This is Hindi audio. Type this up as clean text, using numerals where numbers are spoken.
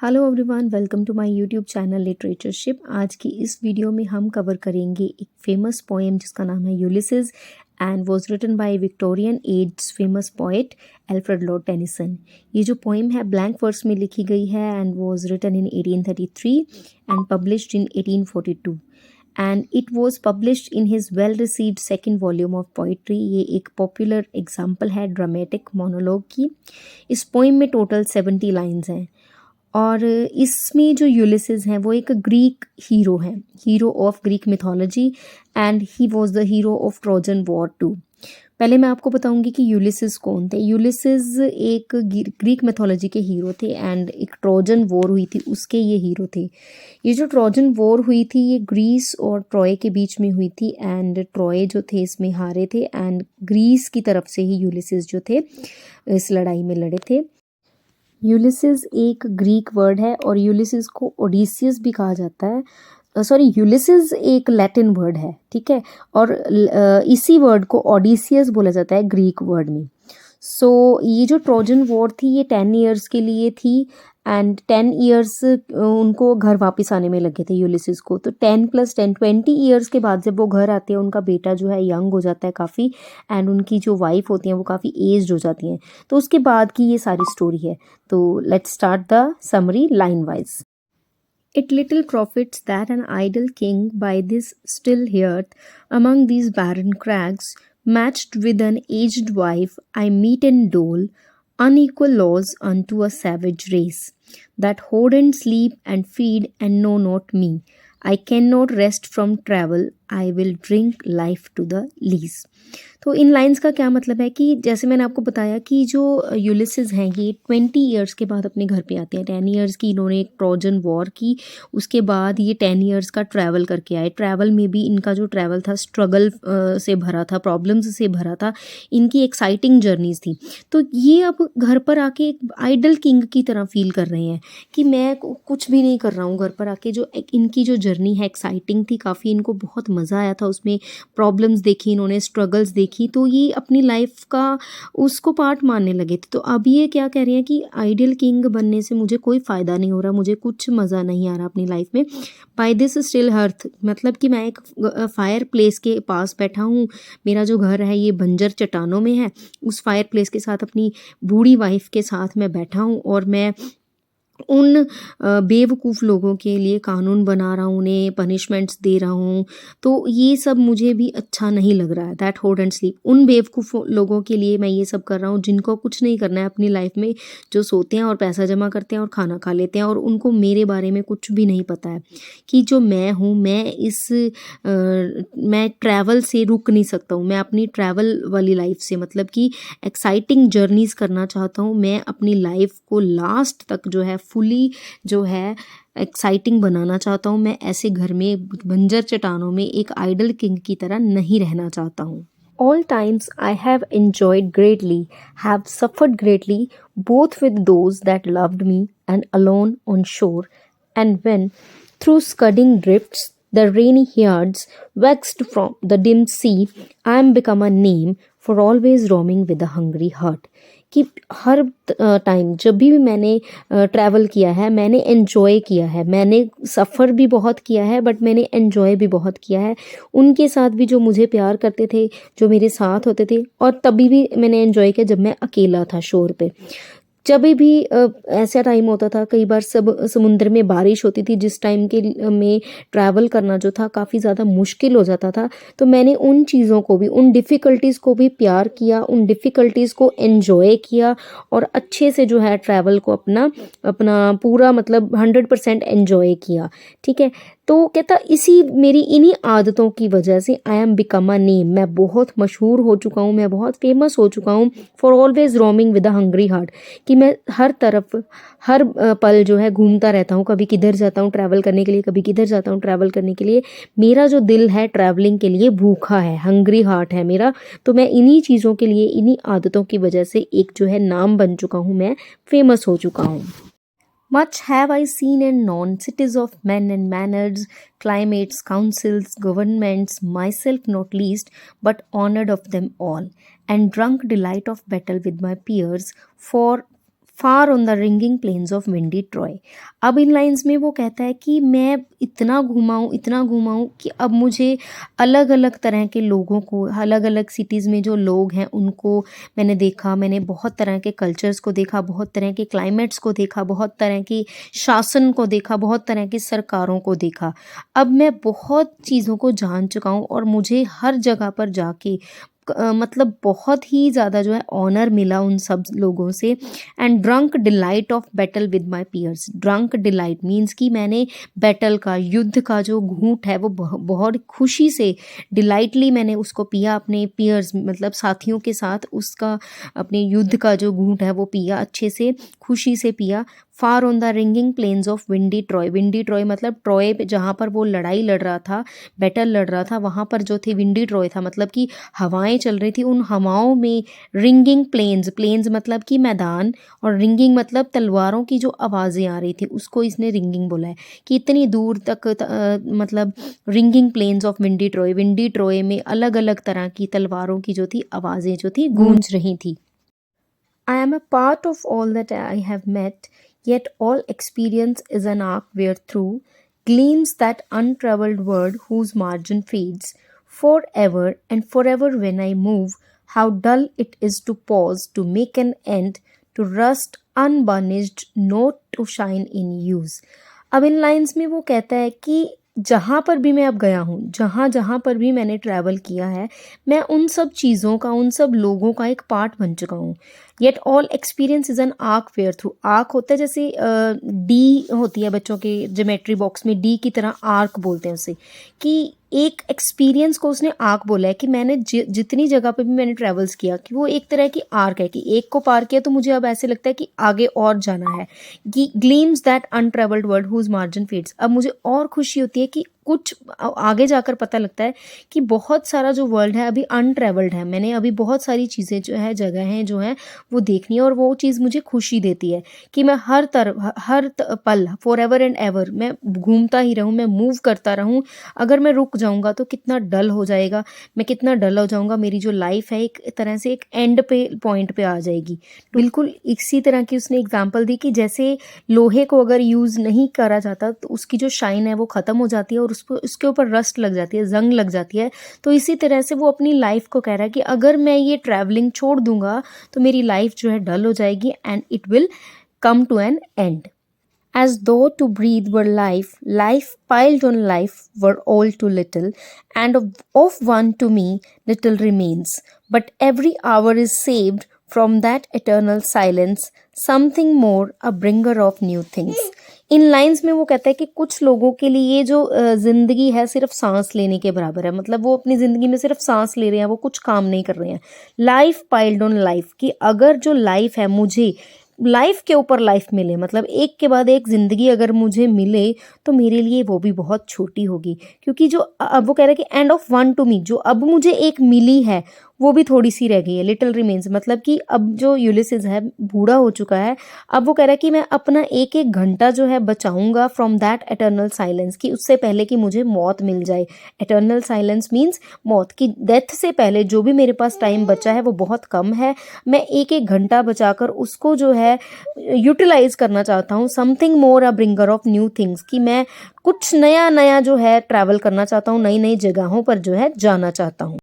Hello everyone, welcome to my YouTube channel literatureship. आज की इस वीडियो में हम कवर करेंगे एक फेमस पोएम जिसका नाम है Ulysses and was written by Victorian age famous poet Alfred Lord Tennyson. ये जो पोएम है ब्लैंक वर्स में लिखी गई है and was written in 1833 and published in 1842 and it was published in his well received second volume of poetry. ये एक पॉपुलर एग्जाम्पल है ड्रामेटिक मोनोलॉग की। इस पोइम में टोटल 70 लाइन्स हैं और इसमें जो यूलिसिस हैं वो एक ग्रीक हीरो हैं, hero of Greek mythology and he was the hero of Trojan war too. पहले मैं आपको बताऊंगी कि यूलिसिस कौन थे। यूलिसिस एक ग्रीक मिथोलॉजी के हीरो थे एंड एक ट्रोजन वॉर हुई थी उसके ये हीरो थे। ये जो ट्रोजन वॉर हुई थी ये ग्रीस और ट्रॉय के बीच में हुई थी एंड ट्रॉय जो थे इसमें हारे थे एंड ग्रीस की तरफ से ही यूलिसिस जो थे इस लड़ाई में लड़े थे। यूलिसिस एक ग्रीक वर्ड है और यूलिसिस को ओडिसियस भी कहा जाता है। सॉरी, यूलिसिस एक लैटिन वर्ड है, ठीक है, और इसी वर्ड को ओडिसियस बोला जाता है ग्रीक वर्ड में। सो ये जो ट्रोजन वॉर थी ये 10 ईयर्स के लिए थी एंड 10 ईयर्स उनको घर वापस आने में लगे थे यूलिसिस को। तो 10 + 10 20 ईयर्स के बाद जब वो घर आते हैं उनका बेटा जो है यंग हो जाता है काफ़ी एंड उनकी जो वाइफ होती हैं वो काफ़ी एज्ड हो जाती हैं। तो उसके बाद की ये सारी स्टोरी है। तो let's start the summary line wise. It little profits that an idle king by this still hearth among these barren crags, matched with an aged wife, I meet and dole unequal laws unto a savage race, that hoard and sleep and feed and know not me. I cannot rest from travel, I will drink life to the lees. तो इन लाइंस का क्या मतलब है कि जैसे मैंने आपको बताया कि जो यूलिसिस हैं ये 20 ईयर्स के बाद अपने घर पे आते हैं। 10 ईयर्स की इन्होंने एक ट्रोजन वॉर की, उसके बाद ये 10 ईयर्स का ट्रैवल करके आए। ट्रैवल में भी इनका जो ट्रैवल था स्ट्रगल से भरा था, प्रॉब्लम्स से भरा था, इनकी एक्साइटिंग जर्नीज थी। तो ये अब घर पर आके एक आइडल किंग की तरह फील कर रहे हैं कि मैं कुछ भी नहीं कर रहा हूँ। घर पर आके जो इनकी जो जर्नी है एक्साइटिंग थी काफ़ी, इनको बहुत मज़ा आया था उसमें। प्रॉब्लम्स देखी इन्होंने, स्ट्रगल्स देखी, तो ये अपनी लाइफ का उसको पार्ट मानने लगे थे। तो अब ये क्या कह रहे हैं कि आइडियल किंग बनने से मुझे कोई फ़ायदा नहीं हो रहा, मुझे कुछ मज़ा नहीं आ रहा अपनी लाइफ में। बाय दिस स्टिल हर्थ मतलब कि मैं एक फायर प्लेस के पास बैठा हूँ, मेरा जो घर है ये बंजर चट्टानों में है, उस फायर प्लेस के साथ अपनी बूढ़ी वाइफ के साथ मैं बैठा हूँ और मैं उन बेवकूफ़ लोगों के लिए कानून बना रहा हूँ, उन्हें पनिशमेंट्स दे रहा हूँ। तो ये सब मुझे भी अच्छा नहीं लग रहा है। दैट होल्ड एंड स्लीप, उन बेवकूफ़ लोगों के लिए मैं ये सब कर रहा हूँ जिनको कुछ नहीं करना है अपनी लाइफ में, जो सोते हैं और पैसा जमा करते हैं और खाना खा लेते हैं और उनको मेरे बारे में कुछ भी नहीं पता है कि जो मैं हूँ, मैं ट्रैवल से रुक नहीं सकता हूँ। मैं अपनी ट्रैवल वाली लाइफ से मतलब कि एक्साइटिंग जर्नीज़ करना चाहता हूँ। मैं अपनी लाइफ को लास्ट तक जो है फुली जो है एक्साइटिंग बनाना चाहता हूँ। मैं ऐसे घर में बंजर चट्टानों में एक आइडल किंग की तरह नहीं रहना चाहता हूँ। All times I have enjoyed greatly, have suffered greatly, both with those that loved me and alone on shore, and when through scudding drifts the rainy yards waxed from the dim sea, I am become a name for always roaming with a hungry heart. कि हर टाइम जब भी मैंने ट्रैवल किया है मैंने एन्जॉय किया है, मैंने सफ़र भी बहुत किया है बट मैंने एन्जॉय भी बहुत किया है। उनके साथ भी जो मुझे प्यार करते थे, जो मेरे साथ होते थे, और तभी भी मैंने एन्जॉय किया जब मैं अकेला था शोर पे। जब भी ऐसा टाइम होता था, कई बार समुद्र में बारिश होती थी जिस टाइम के में ट्रैवल करना जो था काफ़ी ज़्यादा मुश्किल हो जाता था, तो मैंने उन चीज़ों को भी, उन डिफ़िकल्टीज़ को भी प्यार किया, उन डिफ़िकल्टीज़ को एन्जॉय किया और अच्छे से जो है ट्रैवल को अपना अपना पूरा मतलब 100% एन्जॉय किया, ठीक है। तो कहता इसी मेरी इन्हीं आदतों की वजह से I am become a name, मैं बहुत मशहूर हो चुका हूँ, मैं बहुत फेमस हो चुका हूँ for always roaming with a hungry heart, कि मैं हर तरफ हर पल जो है घूमता रहता हूँ, कभी किधर जाता हूँ ट्रैवल करने के लिए, कभी किधर जाता हूँ ट्रैवल करने के लिए। मेरा जो दिल है ट्रैवलिंग के लिए भूखा है, हंग्री हार्ट है मेरा। तो मैं इन्हीं चीज़ों के लिए, इन्हीं आदतों की वजह से एक जो है नाम बन चुका हूँ, मैं फेमस हो चुका हूँ। Much have I seen and known, cities of men and manners, climates, councils, governments, myself not least, but honored of them all, and drunk delight of battle with my peers, for far on the ringing plains of windy Troy. अब इन लाइंस में वो कहता है कि मैं इतना घूमा हूँ कि अब मुझे अलग अलग तरह के लोगों को, अलग अलग सिटीज़ में जो लोग हैं उनको मैंने देखा। मैंने बहुत तरह के कल्चर्स को देखा, बहुत तरह के क्लाइमेट्स को देखा, बहुत तरह की शासन को देखा, बहुत तरह की सरकारों को देखा। अब मैं बहुत चीज़ों को जान चुका हूँ और मुझे हर जगह पर जाके मतलब बहुत ही ज़्यादा जो है ऑनर मिला उन सब लोगों से। And drunk delight of battle with my peers. Drunk delight means कि मैंने बैटल का, युद्ध का जो घूंट है वो बहुत खुशी से, डिलाइटली मैंने उसको पिया अपने पियर्स मतलब साथियों के साथ। उसका अपने युद्ध का जो घूंट है वो पिया, अच्छे से खुशी से पिया। Far on the ringing plains of windy Troy. Windy Troy मतलब ट्रॉय जहाँ पर वो लड़ाई लड़ रहा था, बैटल लड़ रहा था, वहाँ पर जो थे विंडी ट्रॉय था, मतलब कि हवाएं चल रही थी। उन हवाओं में रिंगिंग प्लेन्स, प्लेन्स मतलब कि मैदान, और रिंगिंग मतलब तलवारों की जो आवाज़ें आ रही थी उसको इसने रिंगिंग बोला है। कि इतनी दूर तक मतलब ringing plains of windy Troy, windy Troy में अलग अलग तरह की तलवारों की जो थी आवाज़ें जो थी गूंज रही थी। I am a part of all that I have met, yet all experience is an arc wherethrough gleams that untraveled word whose margin fades forever and forever when I move. How dull it is to pause, to make an end, to rust unburnished, not to shine in use. अब इन लाइंस में वो कहता है कि जहाँ पर भी मैं अब गया हूँ, जहाँ जहाँ पर भी मैंने ट्रैवल किया है, मैं उन सब चीज़ों का, उन सब लोगों का एक पार्ट बन चुका हूँ। Yet all experience is an arch where through. Arch होता है जैसे डी होती है बच्चों के ज्योमेट्री बॉक्स में, डी की तरह आर्क बोलते हैं उसे। कि एक एक्सपीरियंस को उसने आर्क बोला है कि मैंने जितनी जगह पे भी मैंने ट्रैवल्स किया, कि वो एक तरह की आर्क है कि एक को पार किया तो मुझे अब ऐसे लगता है कि आगे और जाना है। Gleams that untravelled world whose margin feeds. अब मुझे और खुशी होती है कि कुछ आगे जाकर पता लगता है कि बहुत सारा जो वर्ल्ड है अभी अनट्रेवल्ड है। मैंने अभी बहुत सारी चीज़ें जो है, जगह हैं जो हैं वो देखनी है, और वो चीज़ मुझे खुशी देती है कि मैं हर तरफ पल फॉर एवर एंड एवर मैं घूमता ही रहूँ, मैं मूव करता रहूँ। अगर मैं रुक जाऊँगा तो कितना डल हो जाएगा, मैं कितना डल हो जाऊँगा। मेरी जो लाइफ है एक तरह से एक एंड पे पॉइंट पे आ जाएगी। बिल्कुल इसी तरह की उसने एग्जाम्पल दी कि जैसे लोहे को अगर यूज़ नहीं करा जाता तो उसकी जो शाइन है वो ख़त्म हो जाती है और उसको उसके ऊपर रस्ट लग जाती है, जंग लग जाती है। तो इसी तरह से वो अपनी लाइफ को कह रहा है कि अगर मैं ये ट्रैवलिंग छोड़ दूंगा तो मेरी लाइफ जो है डल हो जाएगी and it will come to an end. As though to breathe were life, life piled on life were all too little, and of one to me little remains. But every hour is saved from that eternal silence, something more, a bringer of new things. In lines में वो कहता है कि कुछ लोगों के लिए ये जो ज़िंदगी है सिर्फ सांस लेने के बराबर है। मतलब वो अपनी ज़िंदगी में सिर्फ सांस ले रहे हैं, वो कुछ काम नहीं कर रहे हैं। लाइफ पाइल्ड ऑन लाइफ, कि अगर जो लाइफ है, मुझे लाइफ के ऊपर लाइफ मिले, मतलब एक के बाद एक ज़िंदगी अगर मुझे मिले तो मेरे लिए वो भी बहुत छोटी होगी। क्योंकि जो अब वो कह रहा है कि end of one to me, जो अब मुझे एक मिली है वो भी थोड़ी सी रह गई है, लिटिल रिमेन्स। मतलब कि अब जो यूलिसिस है बूढ़ा हो चुका है। अब वो कह रहा है कि मैं अपना एक एक घंटा जो है बचाऊंगा फ्रॉम दैट एटर्नल साइलेंस, कि उससे पहले कि मुझे मौत मिल जाए। एटर्नल साइलेंस मीन्स मौत की, डेथ से पहले जो भी मेरे पास टाइम बचा है वो बहुत कम है। मैं एक एक घंटा बचाकर उसको जो है यूटिलाइज करना चाहता हूँ। Something more, a bringer of new things, कि मैं कुछ नया नया जो है ट्रैवल करना चाहता हूँ, नई नई जगहों पर जो है जाना चाहता हूँ।